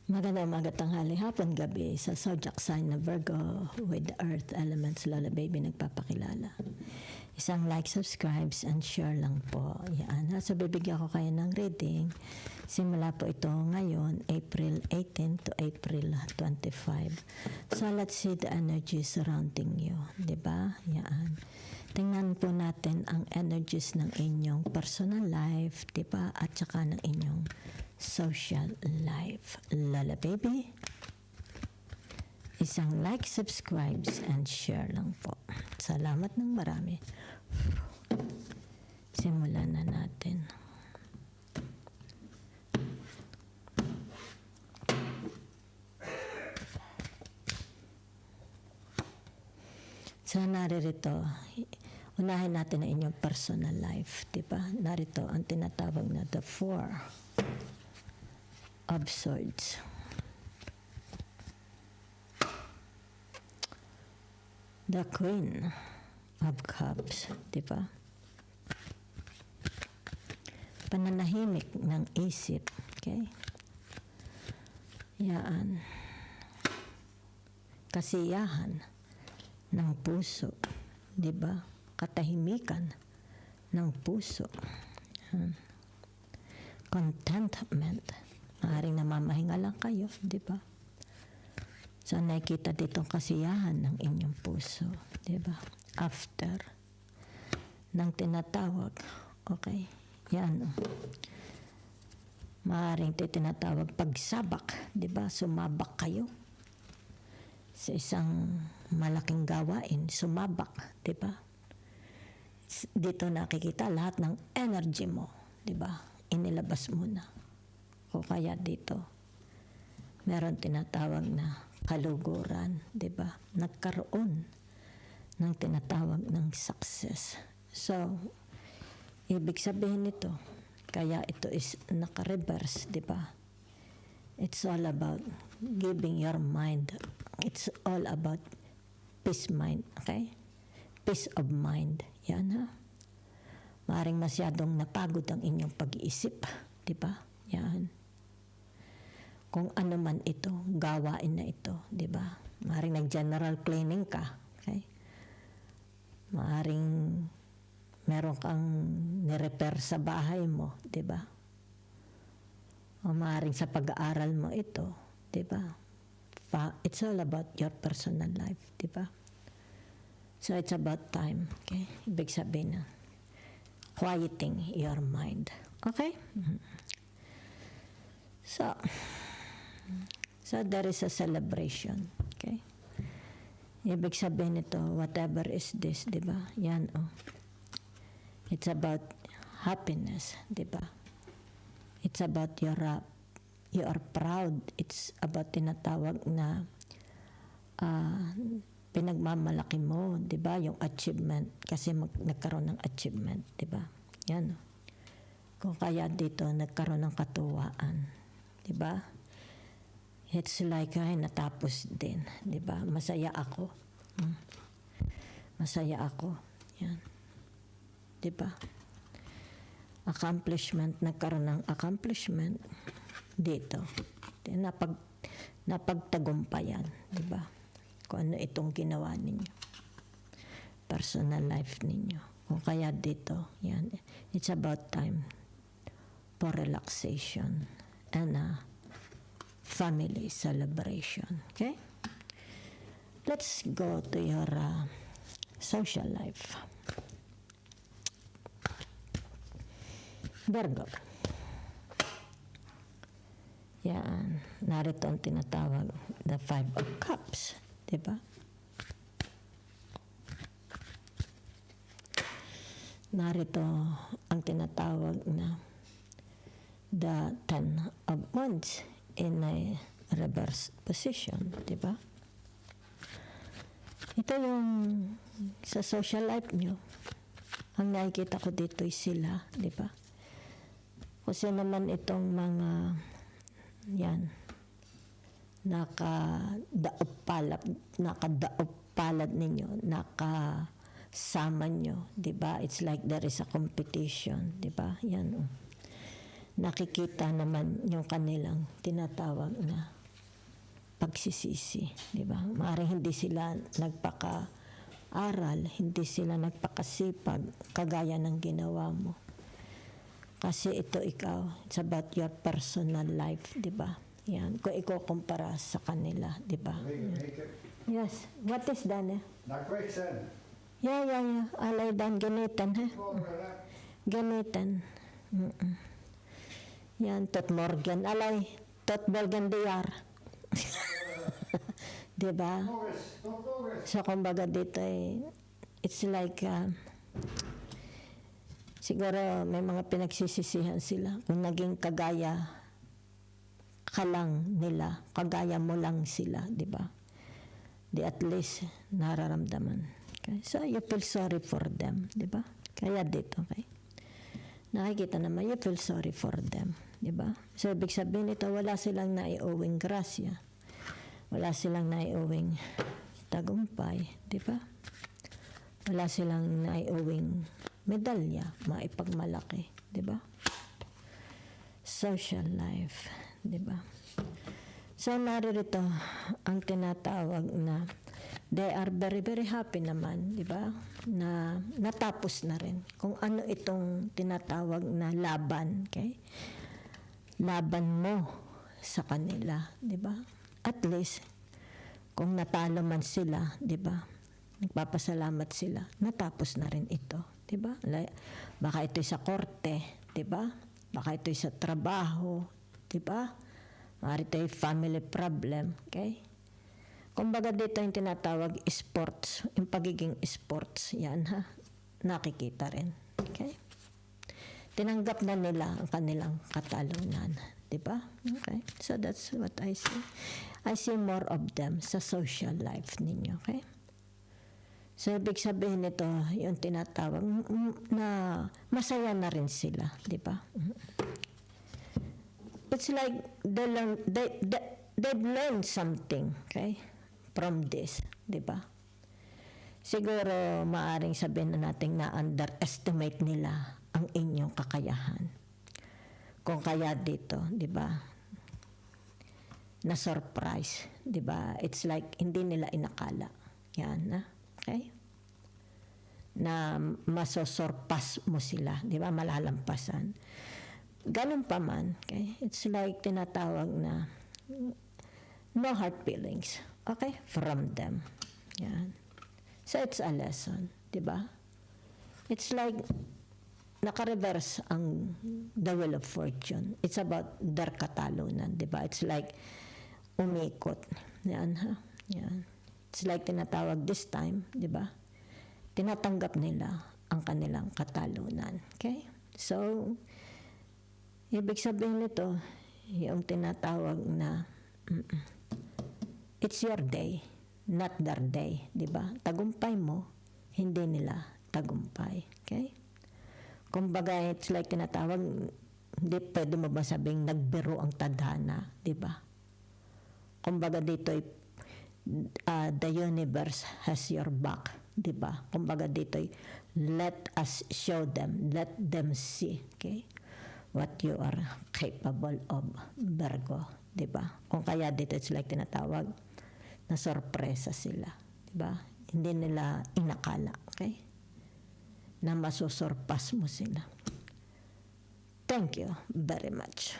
Magandang umaga, tanghali, hapon, gabi sa zodiac sign na Virgo with the earth elements. Lola Baby nagpapakilala. Isang like, subscribes, and share lang po. Yan. So, bibigyan ko kayo ng reading. Simula po ito ngayon, April 18 to April 25. So, let's see the energy surrounding you. Diba? Yan. Tingnan po natin ang energies ng inyong personal life, diba? At saka ng inyong social life. Lola Baby, isang like, subscribes, and share lang po. Salamat ng marami. Simulan na natin. So, naririto, unahin natin ang inyong personal life, diba? Narito ang tinatawag na the Four of Swords. The Queen of Cups, diba? Pananahimik ng isip, okay? Yan. Kasiyahan ng puso, diba? Katahimikan ng puso. Contentment. Maaaring namamahinga lang kayo, di ba? So, nakikita ditong kasiyahan ng inyong puso, di ba? After ng tinatawag, okay? Yan. Maaaring tinatawag pagsabak, di ba? Sumabak kayo sa isang malaking gawain, sumabak, di ba? Dito nakikita lahat ng energy mo, di ba? Inilabas mo na. O kaya dito, meron tinatawag na kaluguran, di ba? Nagkaroon ng tinatawag ng success. So, ibig sabihin nito, kaya ito is naka-reverse, di ba? It's all about giving your mind. It's all about peace mind, okay? Peace of mind. Yan ha. Maaring masyadong napagod ang inyong pag-iisip, di ba? Yan. Kung ano man ito, gawain na ito, di ba? Maaring nag-general cleaning ka, okay? Maaring meron kang nirepair sa bahay mo, di ba? O maaring sa pag-aaral mo ito, di ba? It's all about your personal life, di ba? So it's about time, okay? Ibig sabihin na, quieting your mind, okay? So there is a celebration, okay? Ibig sabihin nito, whatever is this, di ba? Yan, oh. It's about happiness, di ba? It's about you are proud. It's about tinatawag na pinagmamalaki mo, di ba? Yung achievement, kasi nagkaroon ng achievement, di ba? Yan, oh. Kung kaya dito, nagkaroon ng katuwaan, di ba? It's like, ay, natapos din. Diba? Masaya ako. Masaya ako. Yan. Diba? Accomplishment, nagkaroon ng accomplishment dito. Napagtagumpayan. Diba? Kung ano itong ginawa ninyo. Personal life ninyo. Kung kaya dito, yan. It's about time for relaxation and family celebration. Okay? Let's go to your social life. Virgo. Yan. Narito ang tinatawag the Five of Cups. Diba? Narito ang tinatawag na the Ten of Wands in a reverse position, di ba? Ito yung sa social life nyo. Ang nakikita ko dito ay sila, di ba? Kasi naman itong mga yan nakadaop palad ninyo, nakasama nyo, di ba? It's like there is a competition, di ba? Yan, nakikita naman yung kanilang tinatawag na pagsisisi, di ba? Maaaring hindi sila nagpaka-aral, hindi sila nagpakasipag, kagaya ng ginawa mo. Kasi ito ikaw, it's about your personal life, di ba? Yan, kung ikukumpara sa kanila, di ba? Yes, what is done? Yeah. Alay dan, ganitan, ha? Ganitan. Yan, tot Morgan. Alay, tot Belgan Diyar. Diba? So, kumbaga dito it's like, siguro may mga pinagsisisihan sila. Kung naging kagaya ka lang nila, kagaya mo lang sila, diba? Di at least nararamdaman. Okay? So, you feel sorry for them, diba? Kaya dito, okay? Nakikita naman, you feel sorry for them, diba? So, ibig sabihin nito, wala silang naiuwing grasya. Wala silang naiuwing tagumpay, diba? Wala silang naiuwing medalya, maipagmalaki, diba? Social life, diba? So, naririto ang tinatawag na they are very, very happy naman, di ba? Na natapos na rin. Kung ano itong tinatawag na laban, okay? Laban mo sa kanila, di ba? At least, kung natalo man sila, di ba? Nagpapasalamat sila, natapos na rin ito, di ba? Baka ito'y sa korte, di ba? Baka ito'y sa trabaho, di ba? Maaari ito'y family problem, okay? Kumbaga dito yung tinatawag sports, yung pagiging sports, yan ha, nakikita rin. Okay? Tinanggap na nila ang kanilang katalunan. Diba? Okay? So that's what I see. I see more of them sa social life ninyo. Okay? So ibig sabihin nito, yung tinatawag na masaya na rin sila. Diba? It's like they've learned something. Okay? From this, di ba? Siguro maaring sabihin na natin na underestimate nila ang inyong kakayahan. Kung kaya dito, di ba? Na surprise, di ba? It's like hindi nila inakala. Yan, na? Okay? Na masosurpass mo sila, di ba? Malalampasan. Ganun pa man, okay? It's like tinatawag na no hard feelings. Okay? From them. Yan. So, it's a lesson. Diba? It's like, naka-reverse ang the wheel of fortune. It's about their katalunan. Diba? It's like, umikot. Yan, ha? Yan. It's like, tinatawag this time, diba? Tinatanggap nila ang kanilang katalunan. Okay? So, ibig sabihin nito, yung tinatawag na, it's your day, not their day, di ba? Tagumpay mo, hindi nila tagumpay. Okay? Kumbaga, it's like tinatawag, hindi pwede mo ba sabing nagbiro ang tadhana, di ba? Kumbaga dito, the universe has your back, di ba? Kumbaga dito, let us show them, let them see, okay? What you are capable of, Virgo, di ba? Kung kaya dito, it's like tinatawag, na sorpresa sila. Diba? Hindi nila inakala. Okay? Na masusurpass mo sila. Thank you very much.